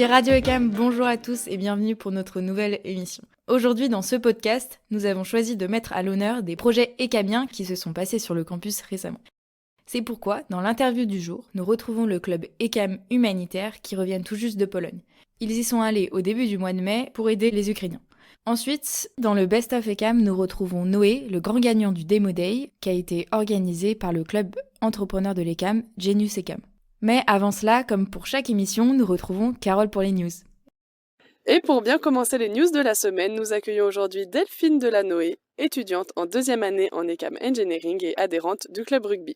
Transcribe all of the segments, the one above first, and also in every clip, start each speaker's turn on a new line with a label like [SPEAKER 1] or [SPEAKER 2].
[SPEAKER 1] Ici Radio ECAM, bonjour à tous et bienvenue pour notre nouvelle émission. Aujourd'hui, dans ce podcast, nous avons choisi de mettre à l'honneur des projets ECAMiens qui se sont passés sur le campus récemment. C'est pourquoi, dans l'interview du jour, nous retrouvons le club ECAM humanitaire qui revient tout juste de Pologne. Ils y sont allés au début du mois de mai pour aider les Ukrainiens. Ensuite, dans le Best of ECAM, nous retrouvons Noé, le grand gagnant du Demo Day, qui a été organisé par le club entrepreneur de l'ECAM, Genius ECAM. Mais avant cela, comme pour chaque émission, nous retrouvons Carole pour les news.
[SPEAKER 2] Et pour bien commencer les news de la semaine, nous accueillons aujourd'hui Delphine Delanoë, étudiante en deuxième année en ECAM Engineering et adhérente du club rugby.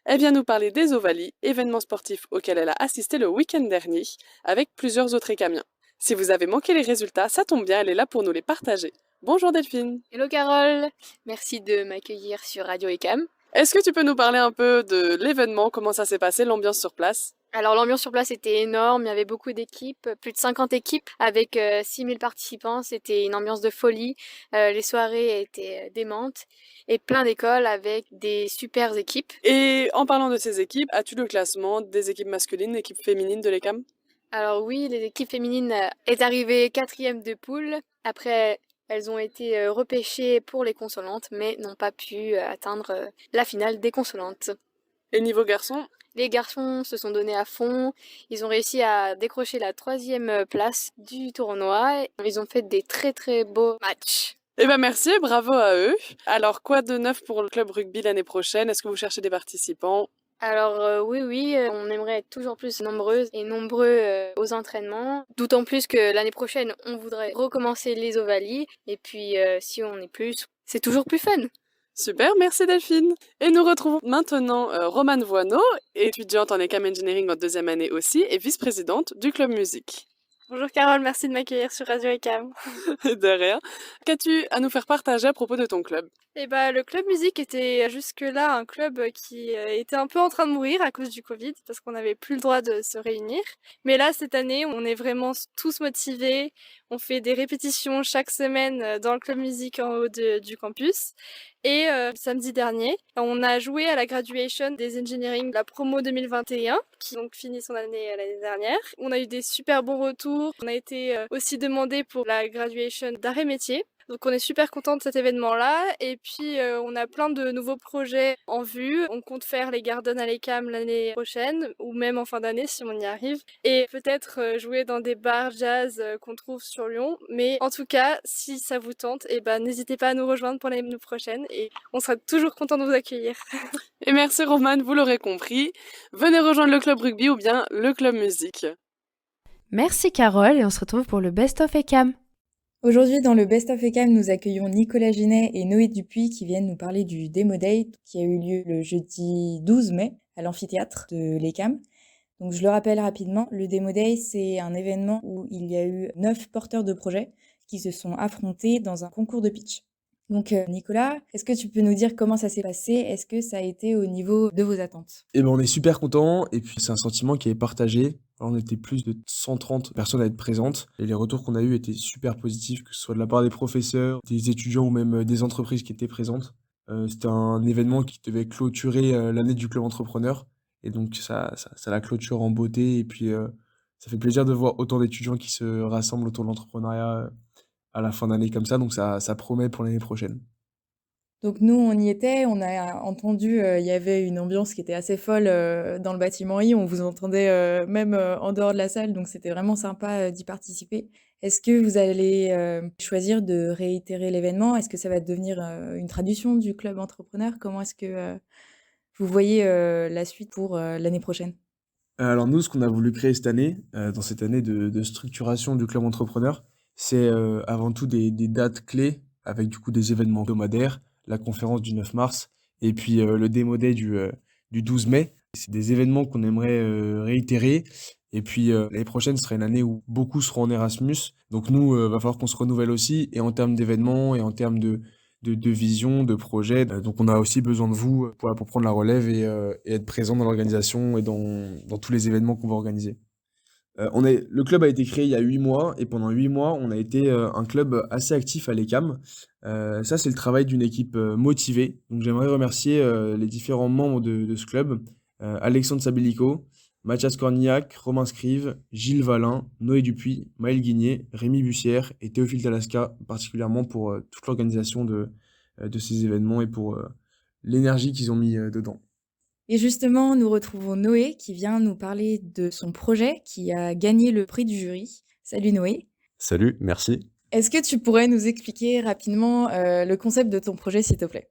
[SPEAKER 2] Elle vient nous parler des Ovalis, événement sportif auquel elle a assisté le week-end dernier, avec plusieurs autres ECAMiens. Si vous avez manqué les résultats, ça tombe bien, elle est là pour nous les partager. Bonjour Delphine.
[SPEAKER 3] Hello Carole, merci de m'accueillir sur Radio ECAM.
[SPEAKER 2] Est-ce que tu peux nous parler un peu de l'événement, comment ça s'est passé, l'ambiance sur place ?
[SPEAKER 3] Alors l'ambiance sur place était énorme, il y avait beaucoup d'équipes, plus de 50 équipes avec 6000 participants, c'était une ambiance de folie, les soirées étaient démentes et plein d'écoles avec des super équipes.
[SPEAKER 2] Et en parlant de ces équipes, as-tu le classement des équipes masculines, équipes féminines de l'ECAM ?
[SPEAKER 3] Alors oui, les équipes féminines est arrivée 4e de poule, après elles ont été repêchées pour les consolantes mais n'ont pas pu atteindre la finale des consolantes.
[SPEAKER 2] Et niveau garçons ?
[SPEAKER 3] Les garçons se sont donnés à fond, ils ont réussi à décrocher la 3e place du tournoi, ils ont fait des très très beaux matchs.
[SPEAKER 2] Eh ben merci et bravo à eux. Alors quoi de neuf pour le club rugby l'année prochaine ? Est-ce que vous cherchez des participants ?
[SPEAKER 3] Alors oui, on aimerait être toujours plus nombreuses et nombreux aux entraînements, d'autant plus que l'année prochaine on voudrait recommencer les Ovalis, et puis si on est plus, c'est toujours plus fun.
[SPEAKER 2] Super, merci Delphine. Et nous retrouvons maintenant Romane Voineau, étudiante en ECAM Engineering en deuxième année aussi et vice-présidente du club musique.
[SPEAKER 4] Bonjour Carole, merci de m'accueillir sur Radio ECAM.
[SPEAKER 2] De rien. Qu'as-tu à nous faire partager à propos de ton club ?
[SPEAKER 4] Le club musique était jusque-là un club qui était un peu en train de mourir à cause du Covid, parce qu'on n'avait plus le droit de se réunir. Mais là, cette année, on est vraiment tous motivés. On fait des répétitions chaque semaine dans le club musique en haut du campus. Et samedi dernier, on a joué à la graduation des engineering, la promo 2021, qui donc finit son année l'année dernière. On a eu des super bons retours. On a été aussi demandé pour la graduation d'art et métier. Donc on est super content de cet événement-là. Et puis on a plein de nouveaux projets en vue. On compte faire les Gardens à l'ECAM l'année prochaine, ou même en fin d'année si on y arrive. Et peut-être jouer dans des bars jazz qu'on trouve sur Lyon. Mais en tout cas, si ça vous tente, n'hésitez pas à nous rejoindre pour l'année prochaine. Et on sera toujours content de vous accueillir.
[SPEAKER 2] Et merci Romane, vous l'aurez compris. Venez rejoindre le club rugby ou bien le club musique.
[SPEAKER 1] Merci Carole et on se retrouve pour le Best of ECAM. Aujourd'hui, dans le Best of ECAM, nous accueillons Nicolas Ginet et Noé Dupuis qui viennent nous parler du Demo Day qui a eu lieu le jeudi 12 mai à l'amphithéâtre de l'ECAM. Donc je le rappelle rapidement, le Demo Day, c'est un événement où il y a eu 9 porteurs de projets qui se sont affrontés dans un concours de pitch. Donc Nicolas, est-ce que tu peux nous dire comment ça s'est passé ? Est-ce que ça a été au niveau de vos attentes ?
[SPEAKER 5] On est super contents et puis c'est un sentiment qui est partagé. Alors, on était plus de 130 personnes à être présentes et les retours qu'on a eus étaient super positifs, que ce soit de la part des professeurs, des étudiants ou même des entreprises qui étaient présentes. C'était un événement qui devait clôturer l'année du club entrepreneur et donc ça la clôture en beauté et puis ça fait plaisir de voir autant d'étudiants qui se rassemblent autour de l'entrepreneuriat à la fin d'année comme ça, donc ça promet pour l'année prochaine.
[SPEAKER 1] Donc nous, on y était, on a entendu, il y avait une ambiance qui était assez folle dans le bâtiment I, on vous entendait même en dehors de la salle, donc c'était vraiment sympa d'y participer. Est-ce que vous allez choisir de réitérer l'événement ? Est-ce que ça va devenir une tradition du club entrepreneur ? Comment est-ce que vous voyez la suite pour l'année prochaine ?
[SPEAKER 5] Alors nous, ce qu'on a voulu créer cette année, dans cette année de structuration du club entrepreneur, c'est avant tout des dates clés avec du coup des événements hebdomadaires, la conférence du 9 mars et puis le Demo Day du 12 mai. C'est des événements qu'on aimerait réitérer. Et puis l'année prochaine sera une année où beaucoup seront en Erasmus. Donc nous, va falloir qu'on se renouvelle aussi, et en termes d'événements et en termes de vision, de projet. Donc on a aussi besoin de vous pour prendre la relève et être présent dans l'organisation et dans tous les événements qu'on va organiser. Le club a été créé il y a 8 mois et pendant 8 mois, on a été un club assez actif à l'ECAM. Ça, c'est le travail d'une équipe motivée. Donc j'aimerais remercier les différents membres de ce club. Alexandre Sabilico, Mathias Cornillac, Romain Scrive, Gilles Valin, Noé Dupuis, Maël Guigné, Rémi Bussière et Théophile Talaska, particulièrement pour toute l'organisation de ces événements et pour l'énergie qu'ils ont mis dedans.
[SPEAKER 1] Et justement, nous retrouvons Noé qui vient nous parler de son projet qui a gagné le prix du jury. Salut Noé.
[SPEAKER 6] Salut, merci.
[SPEAKER 1] Est-ce que tu pourrais nous expliquer rapidement le concept de ton projet, s'il te plaît?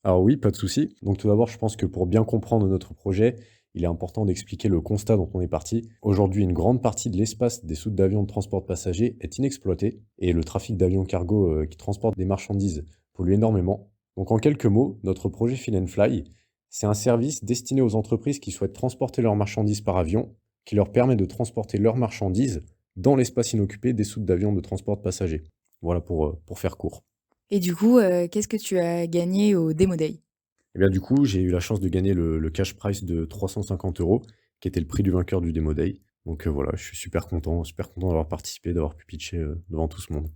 [SPEAKER 6] Alors oui, pas de souci. Donc tout d'abord, je pense que pour bien comprendre notre projet, il est important d'expliquer le constat dont on est parti. Aujourd'hui, une grande partie de l'espace des soutes d'avions de transport de passagers est inexploité et le trafic d'avions cargo qui transportent des marchandises pollue énormément. Donc en quelques mots, notre projet Fill and Fly, c'est un service destiné aux entreprises qui souhaitent transporter leurs marchandises par avion, qui leur permet de transporter leurs marchandises dans l'espace inoccupé des soutes d'avions de transport de passagers. Voilà pour faire court.
[SPEAKER 1] Et du coup, qu'est-ce que tu as gagné au Demo Day?
[SPEAKER 6] Et bien du coup, j'ai eu la chance de gagner le cash prize de 350 €, qui était le prix du vainqueur du Demo Day. Donc voilà, je suis super content d'avoir participé, d'avoir pu pitcher devant tout ce monde.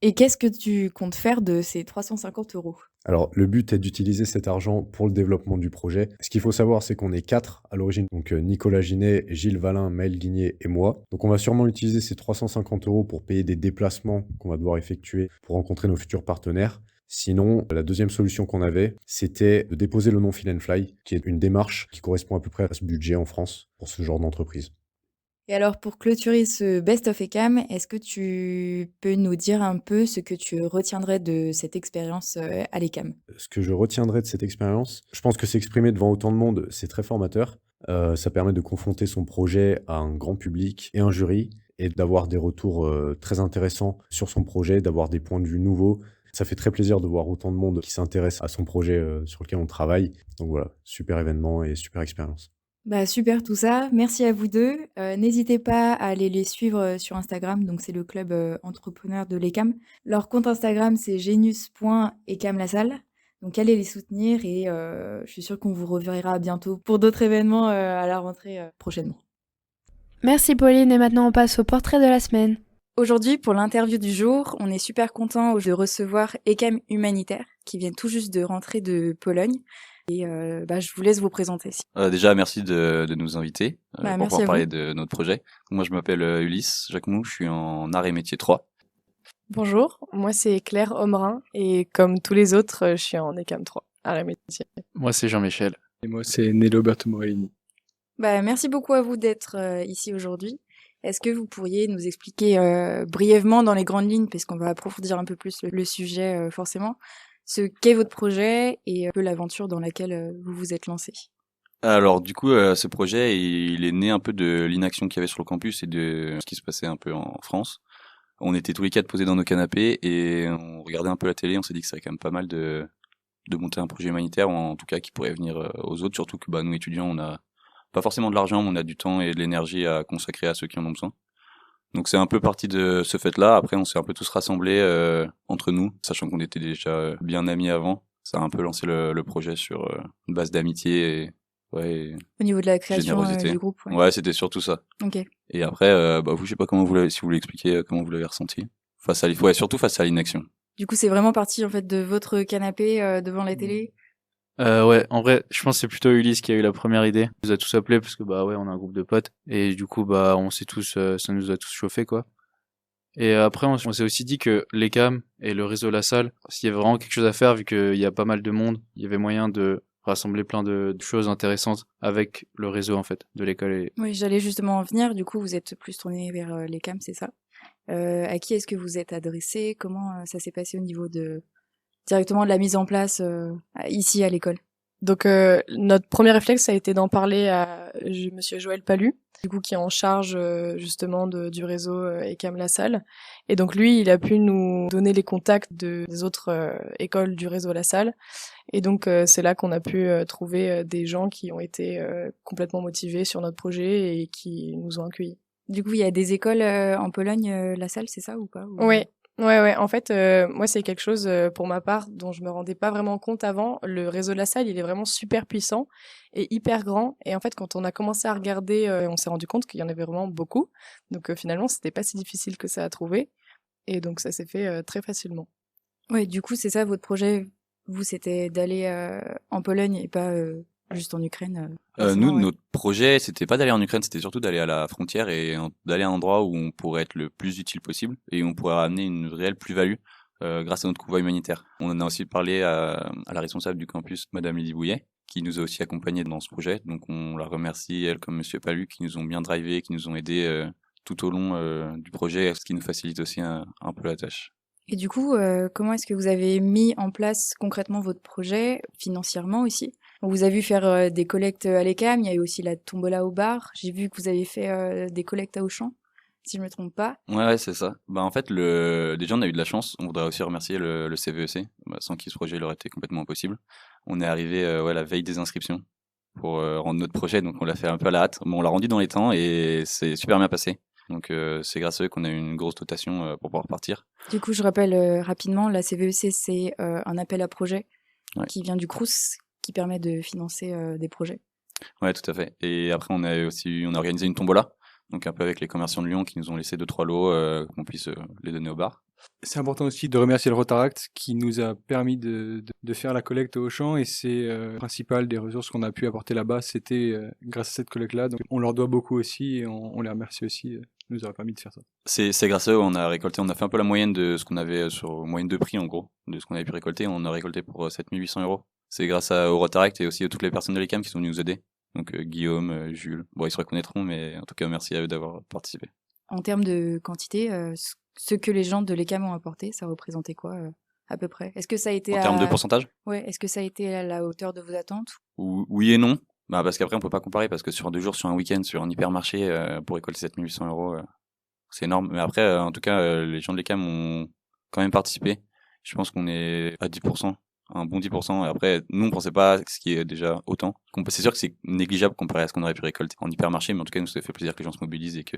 [SPEAKER 1] Et qu'est-ce que tu comptes faire de ces 350 €?
[SPEAKER 6] Alors, le but est d'utiliser cet argent pour le développement du projet. Ce qu'il faut savoir, c'est qu'on est 4 à l'origine. Donc, Nicolas Ginet, Gilles Valin, Maël Guigné et moi. Donc, on va sûrement utiliser ces 350 € pour payer des déplacements qu'on va devoir effectuer pour rencontrer nos futurs partenaires. Sinon, la deuxième solution qu'on avait, c'était de déposer le nom Fill and Fly, qui est une démarche qui correspond à peu près à ce budget en France pour ce genre d'entreprise.
[SPEAKER 1] Et alors, pour clôturer ce Best of ECAM, est-ce que tu peux nous dire un peu ce que tu retiendrais de cette expérience à l'ECAM?
[SPEAKER 6] Ce que je retiendrai de cette expérience, je pense que s'exprimer devant autant de monde, c'est très formateur. Ça permet de confronter son projet à un grand public et un jury et d'avoir des retours très intéressants sur son projet, d'avoir des points de vue nouveaux. Ça fait très plaisir de voir autant de monde qui s'intéresse à son projet sur lequel on travaille. Donc voilà, super événement et super expérience.
[SPEAKER 1] Bah super tout ça, merci à vous deux. N'hésitez pas à aller les suivre sur Instagram, donc c'est le club entrepreneur de l'ECAM. Leur compte Instagram c'est genius.ecamlasalle, donc allez les soutenir et je suis sûre qu'on vous reverra bientôt pour d'autres événements à la rentrée prochainement.
[SPEAKER 7] Merci Pauline, et maintenant on passe au portrait de la semaine.
[SPEAKER 1] Aujourd'hui, pour l'interview du jour, on est super content de recevoir ECAM Humanitaire qui viennent tout juste de rentrer de Pologne. Et je vous laisse vous présenter.
[SPEAKER 8] Déjà, merci de nous inviter pour pouvoir parler de notre projet. Moi, je m'appelle Ulysse Jacquemou, je suis en Arts et Métiers 3.
[SPEAKER 9] Bonjour, moi c'est Claire Homerin et comme tous les autres, je suis en ECAM 3, Arts et Métiers.
[SPEAKER 10] Moi c'est Jean-Michel.
[SPEAKER 11] Et moi c'est Nello Bertomorellini.
[SPEAKER 1] Merci beaucoup à vous d'être ici aujourd'hui. Est-ce que vous pourriez nous expliquer brièvement dans les grandes lignes, parce qu'on va approfondir un peu plus le sujet forcément, ce qu'est votre projet et un peu l'aventure dans laquelle vous vous êtes lancé?
[SPEAKER 8] Alors du coup, ce projet, il est né un peu de l'inaction qu'il y avait sur le campus et de ce qui se passait un peu en France. On était tous les quatre posés dans nos canapés et on regardait un peu la télé, on s'est dit que ça serait quand même pas mal de monter un projet humanitaire, ou en tout cas qui pourrait venir aux autres, surtout que nous étudiants, on a pas forcément de l'argent, mais on a du temps et de l'énergie à consacrer à ceux qui en ont besoin. Donc c'est un peu parti de ce fait-là. Après, on s'est un peu tous rassemblés entre nous, sachant qu'on était déjà bien amis avant. Ça a un peu lancé le projet sur une base d'amitié et
[SPEAKER 1] au niveau de la création du groupe.
[SPEAKER 8] Ouais, c'était surtout ça.
[SPEAKER 1] Ok.
[SPEAKER 8] Et après, vous, je sais pas comment si vous voulez expliquer comment vous l'avez ressenti surtout face à l'inaction. Du
[SPEAKER 1] coup, c'est vraiment parti en fait de votre canapé devant la télé.
[SPEAKER 10] Ouais, en vrai, je pense que c'est plutôt Ulysse qui a eu la première idée. Il nous a tous appelés parce que on a un groupe de potes et du coup on s'est tous, ça nous a tous chauffé quoi. Et après on s'est aussi dit que l'ECAM et le réseau La Salle, s'il y avait vraiment quelque chose à faire vu qu'il y a pas mal de monde, il y avait moyen de rassembler plein de choses intéressantes avec le réseau en fait de l'école.
[SPEAKER 1] Oui, j'allais justement en venir. Du coup, vous êtes plus tourné vers l'ECAM, c'est ça? À qui est-ce que vous êtes adressé? Comment ça s'est passé au niveau directement de la mise en place ici à l'école?
[SPEAKER 9] Donc notre premier réflexe a été d'en parler à monsieur Joël Palu, du coup qui est en charge justement du réseau ECAM La Salle. Et donc lui, il a pu nous donner les contacts des autres écoles du réseau La Salle. Et donc c'est là qu'on a pu trouver des gens qui ont été complètement motivés sur notre projet et qui nous ont accueillis.
[SPEAKER 1] Du coup, il y a des écoles en Pologne, La Salle, c'est ça ou pas?
[SPEAKER 9] Oui. Ouais. En fait, moi, c'est quelque chose, pour ma part, dont je me rendais pas vraiment compte avant. Le réseau La Salle, il est vraiment super puissant et hyper grand. Et en fait, quand on a commencé à regarder, on s'est rendu compte qu'il y en avait vraiment beaucoup. Donc, finalement, c'était pas si difficile que ça à trouver. Et donc, ça s'est fait très facilement.
[SPEAKER 1] Ouais, du coup, c'est ça, votre projet, vous, c'était d'aller en Pologne et pas juste en Ukraine.
[SPEAKER 8] Nous,
[SPEAKER 1] forcément, ouais.
[SPEAKER 8] notre projet, c'était pas d'aller en Ukraine, c'était surtout d'aller à la frontière et d'aller à un endroit où on pourrait être le plus utile possible et on pourrait amener une réelle plus-value grâce à notre convoi humanitaire. On en a aussi parlé à la responsable du campus, Madame Lydie Bouillet, qui nous a aussi accompagnés dans ce projet. Donc on la remercie, elle comme Monsieur Palu, qui nous ont bien drivé, qui nous ont aidés tout au long du projet, ce qui nous facilite aussi un peu la tâche.
[SPEAKER 1] Et du coup, comment est-ce que vous avez mis en place concrètement votre projet, financièrement aussi? On vous a vu faire des collectes à l'ECAM, il y a eu aussi la tombola au bar. J'ai vu que vous avez fait des collectes à Auchan, si je me trompe pas.
[SPEAKER 8] Ouais, c'est ça. Bah en fait, déjà on a eu de la chance. On voudrait aussi remercier le CVEC, sans qui ce projet il aurait été complètement impossible. On est arrivé la veille des inscriptions pour rendre notre projet, donc on l'a fait un peu à la hâte. Bon, on l'a rendu dans les temps et c'est super bien passé. Donc c'est grâce à eux qu'on a eu une grosse dotation pour pouvoir partir.
[SPEAKER 1] Du coup, je rappelle rapidement, la CVEC, c'est un appel à projet qui vient du Crous, qui permet de financer des projets.
[SPEAKER 8] Ouais, tout à fait. Et après, on a organisé une tombola, donc un peu avec les commerçants de Lyon qui nous ont laissé 2-3 lots qu'on puisse les donner au bar.
[SPEAKER 11] C'est important aussi de remercier le Rotaract qui nous a permis de faire la collecte au champ et c'est le principal des ressources qu'on a pu apporter là-bas, c'était grâce à cette collecte-là. Donc on leur doit beaucoup aussi et on les remercie aussi, nous aura permis de faire ça.
[SPEAKER 8] C'est grâce à eux, on a fait un peu la moyenne de ce qu'on avait moyenne de prix en gros, de ce qu'on avait pu récolter. On a récolté pour 7 800 €. C'est grâce au Rotaract et aussi à toutes les personnes de l'ECAM qui sont venues nous aider. Donc Guillaume, Jules, bon ils se reconnaîtront, mais en tout cas merci à eux d'avoir participé.
[SPEAKER 1] En termes de quantité, ce que les gens de l'ECAM ont apporté, ça représentait quoi à peu près? Est-ce que ça a été
[SPEAKER 8] En termes de pourcentage?
[SPEAKER 1] Ouais, est-ce que ça a été à la hauteur de vos attentes?
[SPEAKER 8] Oui et non. Bah parce qu'après on peut pas comparer parce que sur 2 jours sur un week-end sur un hypermarché pour récolter 7 800 €, c'est énorme. Mais après en tout cas les gens de l'ECAM ont quand même participé. Je pense qu'on est à 10%, un bon 10%. Et après nous on pensait pas ce qui est déjà autant. C'est sûr que c'est négligeable comparé à ce qu'on aurait pu récolter en hypermarché, mais en tout cas nous ça fait plaisir que les gens se mobilisent et que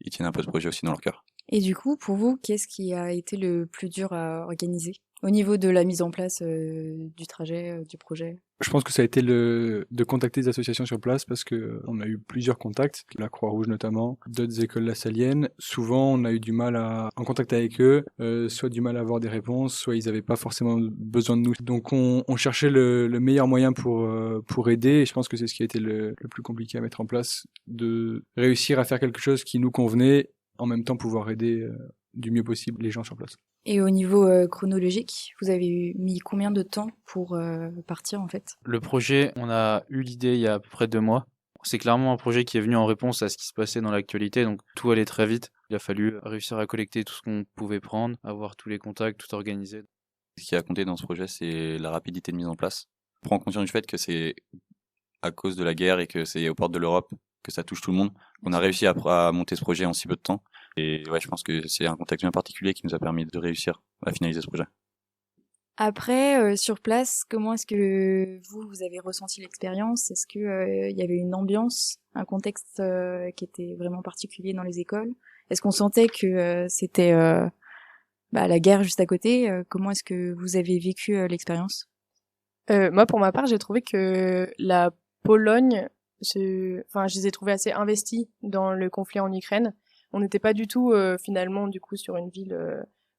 [SPEAKER 8] ils tiennent un peu ce projet aussi dans leur cœur.
[SPEAKER 1] Et du coup, pour vous, qu'est-ce qui a été le plus dur à organiser au niveau de la mise en place du trajet, du projet?
[SPEAKER 11] Je pense que ça a été de contacter des associations sur place parce que on a eu plusieurs contacts, la Croix-Rouge notamment, d'autres écoles lassaliennes. Souvent, on a eu du mal en contact avec eux, soit du mal à avoir des réponses, soit ils n'avaient pas forcément besoin de nous. Donc, on cherchait le meilleur moyen pour aider. Et je pense que c'est ce qui a été le plus compliqué à mettre en place, de réussir à faire quelque chose qui nous convenait, en même temps pouvoir aider du mieux possible les gens sur place.
[SPEAKER 1] Et au niveau chronologique, vous avez mis combien de temps pour partir en fait?
[SPEAKER 10] Le projet, on a eu l'idée il y a à peu près 2 mois. C'est clairement un projet qui est venu en réponse à ce qui se passait dans l'actualité, donc tout allait très vite. Il a fallu réussir à collecter tout ce qu'on pouvait prendre, avoir tous les contacts, tout organiser.
[SPEAKER 8] Ce qui a compté dans ce projet, c'est la rapidité de mise en place. On prend conscience du fait que c'est à cause de la guerre et que c'est aux portes de l'Europe que ça touche tout le monde. On a réussi à monter ce projet en si peu de temps. Et ouais, je pense que c'est un contexte bien particulier qui nous a permis de réussir à finaliser ce projet.
[SPEAKER 1] Après, sur place, comment est-ce que vous avez ressenti l'expérience? Est-ce que il y avait une ambiance, un contexte qui était vraiment particulier dans les écoles? Est-ce qu'on sentait que c'était la guerre juste à côté? Comment est-ce que vous avez vécu l'expérience?
[SPEAKER 9] Moi, pour ma part, j'ai trouvé que la Pologne, je les ai trouvés assez investis dans le conflit en Ukraine. On n'était pas du tout finalement du coup sur une ville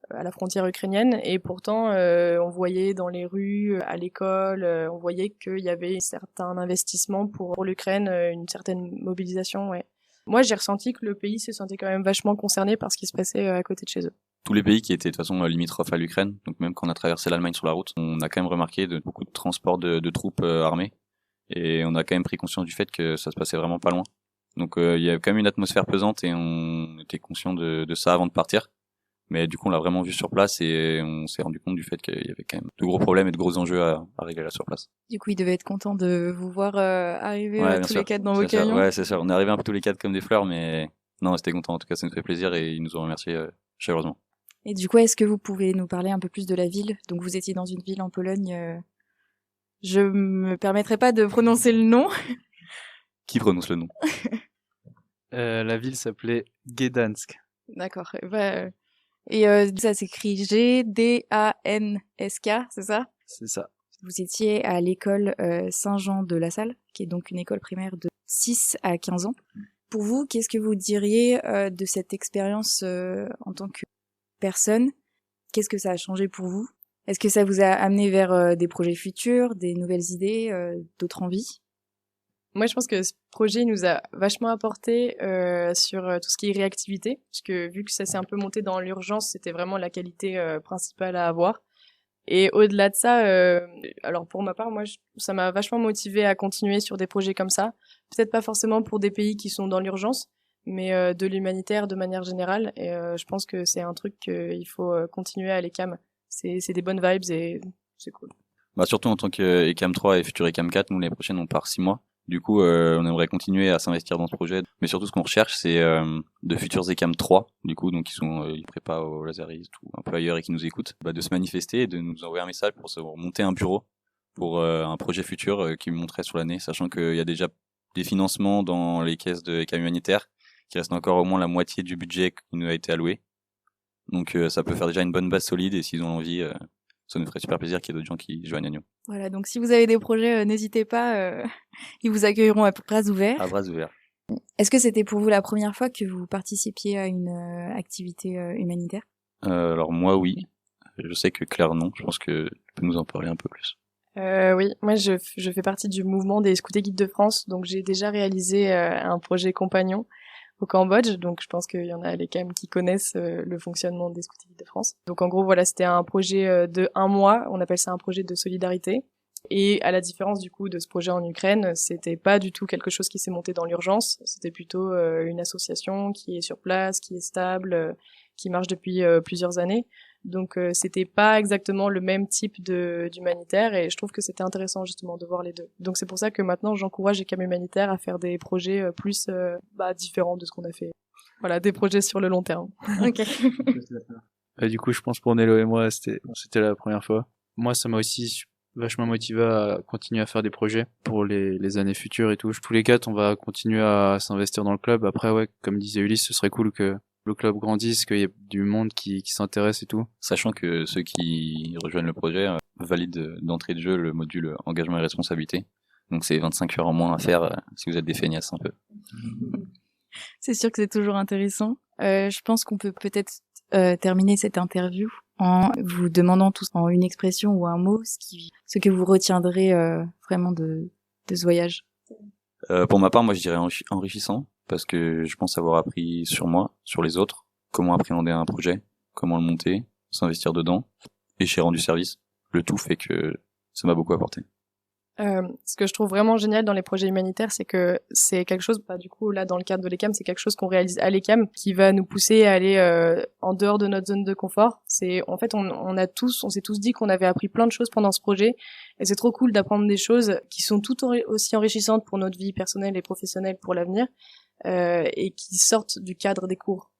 [SPEAKER 9] à la frontière ukrainienne et pourtant on voyait dans les rues, à l'école, on voyait qu'il y avait un certain investissement pour l'Ukraine, une certaine mobilisation. Ouais. Moi, j'ai ressenti que le pays se sentait quand même vachement concerné par ce qui se passait à côté de chez eux.
[SPEAKER 8] Tous les pays qui étaient de toute façon limitrophes à l'Ukraine, donc même quand on a traversé l'Allemagne sur la route, on a quand même remarqué beaucoup de transports de troupes armées et on a quand même pris conscience du fait que ça se passait vraiment pas loin. Donc il y a quand même une atmosphère pesante et on était conscient de ça avant de partir. Mais du coup on l'a vraiment vu sur place et on s'est rendu compte du fait qu'il y avait quand même de gros problèmes et de gros enjeux à régler là sur place.
[SPEAKER 1] Du coup, ils devaient être contents de vous voir arriver tous
[SPEAKER 8] sûr.
[SPEAKER 1] les quatre dans vos camions.
[SPEAKER 8] Ouais, c'est sûr. On est arrivés un peu tous les quatre comme des fleurs, mais non, c'était content. En tout cas, ça nous fait plaisir et ils nous ont remerciés chaleureusement.
[SPEAKER 1] Et du coup, est-ce que vous pouvez nous parler un peu plus de la ville? Donc vous étiez dans une ville en Pologne. Je me permettrai pas de prononcer le nom.
[SPEAKER 8] Qui prononce le nom?
[SPEAKER 10] La ville s'appelait Gdansk.
[SPEAKER 1] D'accord. Et ça s'écrit Gdansk, c'est ça?
[SPEAKER 10] C'est ça.
[SPEAKER 1] Vous étiez à l'école Saint-Jean de La Salle, qui est donc une école primaire de 6 à 15 ans. Pour vous, qu'est-ce que vous diriez de cette expérience en tant que personne? Qu'est-ce que ça a changé pour vous? Est-ce que ça vous a amené vers des projets futurs, des nouvelles idées, d'autres envies?
[SPEAKER 9] Moi, je pense que ce projet nous a vachement apporté sur tout ce qui est réactivité, parce que vu que ça s'est un peu monté dans l'urgence, c'était vraiment la qualité principale à avoir. Et au-delà de ça, alors pour ma part, moi, ça m'a vachement motivé à continuer sur des projets comme ça. Peut-être pas forcément pour des pays qui sont dans l'urgence, mais de l'humanitaire de manière générale. Et je pense que c'est un truc qu'il faut continuer à l'ECAM. C'est des bonnes vibes et c'est cool.
[SPEAKER 8] Bah surtout en tant que ECAM 3 et futur ECAM 4, nous l'année prochaine on part 6 mois. Du coup, on aimerait continuer à s'investir dans ce projet. Mais surtout, ce qu'on recherche, c'est de futurs ECAM 3, du coup, donc qui sont prépa au Lazariste ou un peu ailleurs et qui nous écoutent, de se manifester et de nous envoyer un message pour se monter un bureau pour un projet futur qui monterait sur l'année, sachant qu'il y a déjà des financements dans les caisses de ECAM humanitaire, qui reste encore au moins la moitié du budget qui nous a été alloué. Donc ça peut faire déjà une bonne base solide et s'ils ont l'envie, ça nous ferait super plaisir qu'il y ait d'autres gens qui joignent à nous.
[SPEAKER 1] Voilà, donc si vous avez des projets, n'hésitez pas, ils vous accueilleront à bras ouverts.
[SPEAKER 8] À bras ouverts.
[SPEAKER 1] Est-ce que c'était pour vous la première fois que vous participiez à une activité humanitaire?
[SPEAKER 8] Alors moi, oui. Je sais que Claire, non. Je pense que tu peux nous en parler un peu plus.
[SPEAKER 9] Oui, moi je fais partie du mouvement des Scouts et Guides de France, donc j'ai déjà réalisé un projet compagnon au Cambodge, donc je pense qu'il y en a les CAM qui connaissent le fonctionnement des Scouts et Guides de France. Donc en gros voilà, c'était un projet de 1 mois, on appelle ça un projet de solidarité. Et à la différence du coup de ce projet en Ukraine, c'était pas du tout quelque chose qui s'est monté dans l'urgence, c'était plutôt une association qui est sur place, qui est stable, qui marche depuis plusieurs années. Donc c'était pas exactement le même type d'humanitaire et je trouve que c'était intéressant justement de voir les deux. Donc c'est pour ça que maintenant j'encourage ECAM Humanitaire à faire des projets plus différents de ce qu'on a fait. Voilà, des projets sur le long terme.
[SPEAKER 1] Ok.
[SPEAKER 10] Du coup, je pense pour Nello et moi, c'était la première fois. Moi, ça m'a aussi vachement motivé à continuer à faire des projets pour les années futures et tout. Tous les 4, on va continuer à s'investir dans le club. Après, ouais, comme disait Ulysse, ce serait cool que le club grandisse, qu'il y ait du monde qui s'intéresse et tout.
[SPEAKER 8] Sachant que ceux qui rejoignent le projet valident d'entrée de jeu le module engagement et responsabilité. Donc c'est 25 heures en moins à faire si vous êtes des feignasses un peu.
[SPEAKER 1] C'est sûr que c'est toujours intéressant. Je pense qu'on peut peut-être terminer cette interview en vous demandant tous en une expression ou un mot ce que vous retiendrez vraiment de ce voyage.
[SPEAKER 8] Pour ma part, moi je dirais enrichissant, parce que je pense avoir appris sur moi, sur les autres, comment appréhender un projet, comment le monter, s'investir dedans, et j'ai rendu service. Le tout fait que ça m'a beaucoup apporté.
[SPEAKER 9] Ce que je trouve vraiment génial dans les projets humanitaires, c'est que c'est quelque chose, du coup là dans le cadre de l'ECAM, c'est quelque chose qu'on réalise à l'ECAM qui va nous pousser à aller en dehors de notre zone de confort. C'est en fait on s'est tous dit qu'on avait appris plein de choses pendant ce projet et c'est trop cool d'apprendre des choses qui sont tout aussi enrichissantes pour notre vie personnelle et professionnelle pour l'avenir et qui sortent du cadre des cours.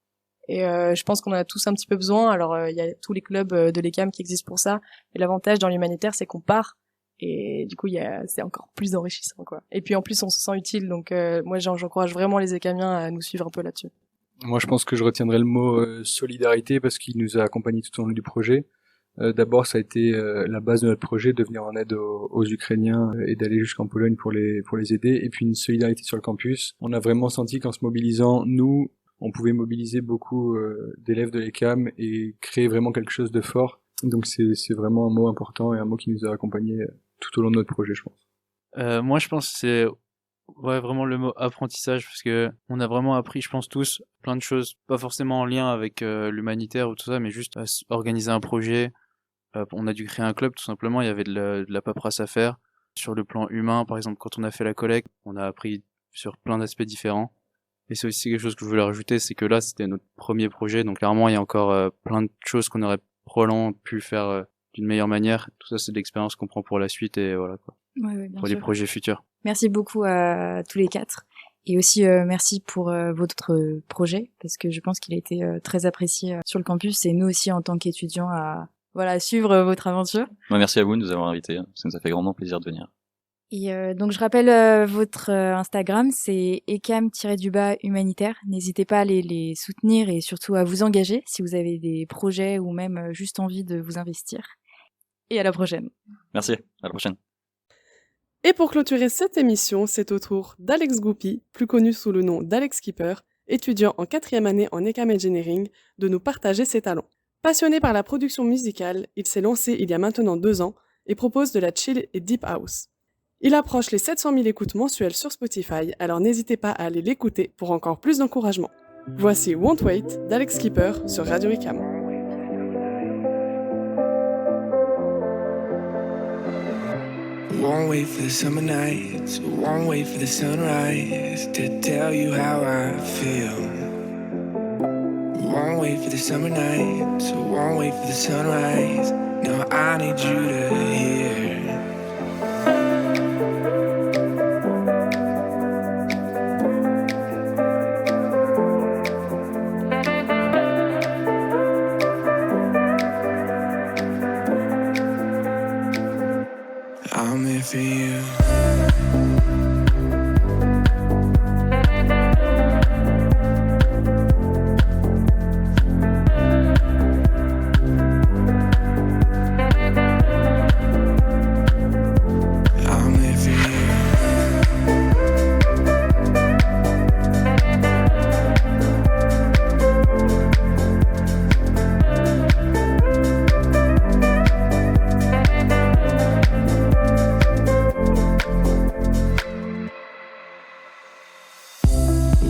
[SPEAKER 9] Et je pense qu'on en a tous un petit peu besoin. Alors il y a tous les clubs de l'ECAM qui existent pour ça. Et l'avantage dans l'humanitaire, c'est qu'on part. Et du coup, c'est encore plus enrichissant, quoi. Et puis en plus, on se sent utile. Donc moi, j'encourage vraiment les ECAMiens à nous suivre un peu là-dessus.
[SPEAKER 11] Moi, je pense que je retiendrai le mot solidarité parce qu'il nous a accompagnés tout au long du projet. D'abord, ça a été la base de notre projet, de venir en aide aux Ukrainiens et d'aller jusqu'en Pologne pour les aider. Et puis une solidarité sur le campus. On a vraiment senti qu'en se mobilisant, nous, on pouvait mobiliser beaucoup d'élèves de l'ECAM et créer vraiment quelque chose de fort. Donc c'est vraiment un mot important et un mot qui nous a accompagnés tout au long de notre projet, je pense.
[SPEAKER 10] Moi, je pense que c'est vraiment le mot apprentissage, parce que on a vraiment appris, je pense tous, plein de choses, pas forcément en lien avec l'humanitaire ou tout ça, mais juste à organiser un projet. On a dû créer un club, tout simplement. Il y avait de la paperasse à faire. Sur le plan humain, par exemple, quand on a fait la collecte, on a appris sur plein d'aspects différents. Et c'est aussi quelque chose que je voulais rajouter, c'est que là, c'était notre premier projet, donc clairement, il y a encore plein de choses qu'on aurait probablement pu faire d'une meilleure manière. Tout ça, c'est de l'expérience qu'on prend pour la suite et voilà quoi.
[SPEAKER 1] Ouais, bien
[SPEAKER 10] pour
[SPEAKER 1] sûr.
[SPEAKER 10] les projets futurs.
[SPEAKER 1] Merci beaucoup à tous les 4 et aussi merci pour votre projet parce que je pense qu'il a été très apprécié sur le campus et nous aussi en tant qu'étudiants à suivre votre aventure.
[SPEAKER 8] Merci à vous de nous avoir invités. Ça nous a fait grandement plaisir de venir.
[SPEAKER 1] Et donc je rappelle votre Instagram, c'est ecam-humanitaire. N'hésitez pas à les soutenir et surtout à vous engager si vous avez des projets ou même juste envie de vous investir. Et à la prochaine.
[SPEAKER 8] Merci, à la prochaine.
[SPEAKER 2] Et pour clôturer cette émission, c'est au tour d'Alex Goupy, plus connu sous le nom d'Alex Skipper, étudiant en 4e année en ECAM Engineering, de nous partager ses talents. Passionné par la production musicale, il s'est lancé il y a maintenant 2 ans et propose de la chill et deep house. Il approche les 700 000 écoutes mensuelles sur Spotify, alors n'hésitez pas à aller l'écouter pour encore plus d'encouragement. Voici Won't Wait d'Alex Skipper sur Radio ICAM.
[SPEAKER 12] Won't wait for the summer nights, won't wait for the sunrise to tell you how I feel. Won't wait for the summer nights, won't wait for the sunrise. No, I need you to hear. I'm here for you.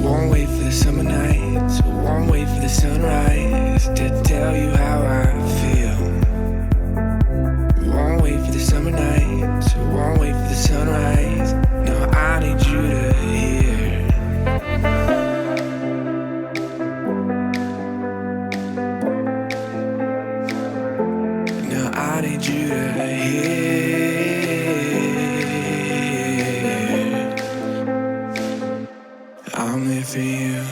[SPEAKER 12] Won't wait for the summer nights, won't wait for the sunrise to tell you how I feel. Won't wait for the summer nights, won't wait for the sunrise. No, I need you to hear. No, I need you to hear. I'm here for you.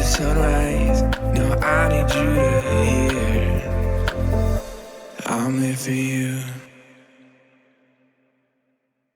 [SPEAKER 12] Sunrise, no, I need you to hear. I'm here for you.